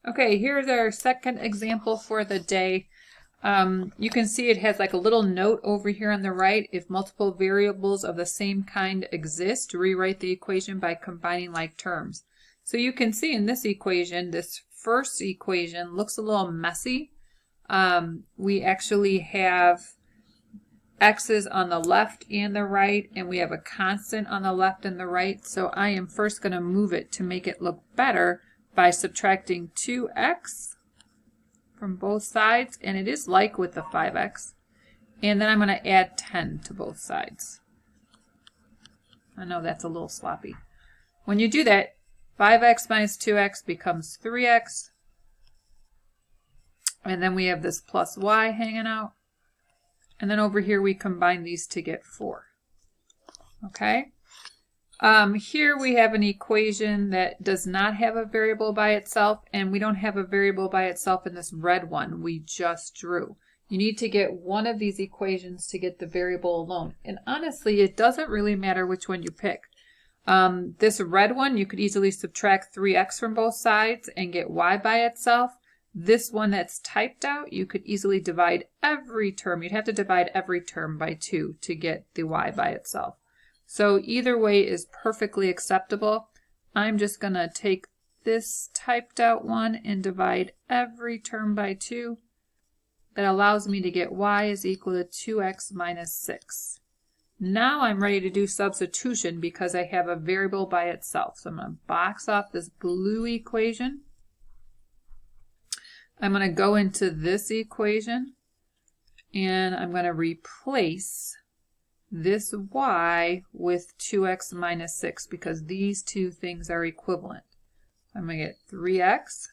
Okay, here's our second example for the day. You can see it has like a little note over here on the right. If multiple variables of the same kind exist, rewrite the equation by combining like terms. So you can see in this equation, this first equation looks a little messy. We actually have x's on the left and the right, and we have a constant on the left and the right. So I am first going to move it to make it look better by subtracting 2x from both sides, and it is like with the 5x. And then I'm going to add 10 to both sides. I know that's a little sloppy. When you do that, 5x minus 2x becomes 3x. And then we have this plus y hanging out. And then over here we combine these to get 4. Okay? Here we have an equation that does not have a variable by itself, and we don't have a variable by itself in this red one we just drew. You need to get one of these equations to get the variable alone. And honestly, it doesn't really matter which one you pick. This red one, you could easily subtract 3x from both sides and get y by itself. This one that's typed out, you could easily divide every term. You'd have to divide every term by 2 to get the y by itself. So either way is perfectly acceptable. I'm just going to take this typed out one and divide every term by 2. That allows me to get y is equal to 2x minus 6. Now I'm ready to do substitution because I have a variable by itself. So I'm going to box off this blue equation. I'm going to go into this equation and I'm going to replace this y with 2x minus 6 because these two things are equivalent. I'm going to get 3x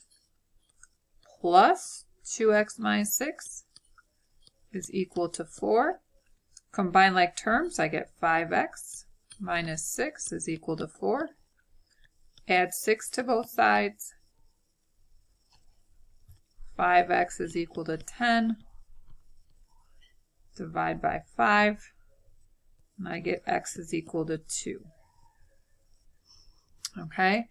plus 2x minus 6 is equal to 4. Combine like terms, I get 5x minus 6 is equal to 4. Add 6 to both sides. 5x is equal to 10. Divide by 5. And I get x is equal to 2. Okay,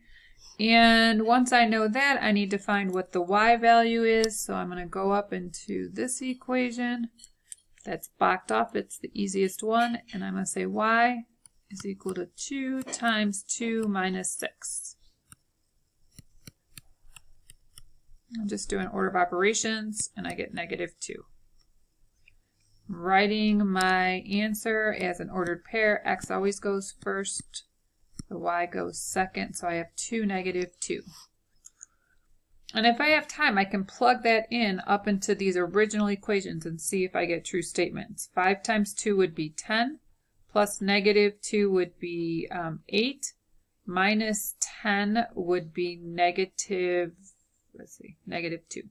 and once I know that, I need to find what the y value is. So I'm going to go up into this equation that's boxed off. It's the easiest one. And I'm going to say y is equal to 2 times 2 minus 6. I'm just doing order of operations, and I get negative 2. Writing my answer as an ordered pair, x always goes first, the y goes second, so I have 2, negative 2. And if I have time, I can plug that in up into these original equations and see if I get true statements. 5 times 2 would be 10, plus negative 2 would be 8, minus 10 would be negative, negative 2.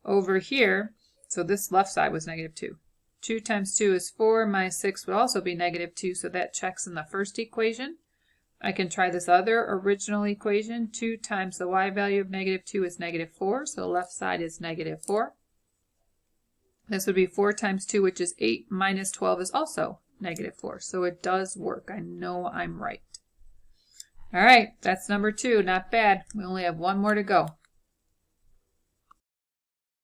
Over here, so this left side was negative 2. 2 times 2 is 4, minus 6 would also be negative 2, so that checks in the first equation. I can try this other original equation. 2 times the y value of negative 2 is negative 4, so the left side is negative 4. This would be 4 times 2, which is 8, minus 12 is also negative 4, so it does work. I know I'm right. All right, that's number 2. Not bad. We only have one more to go.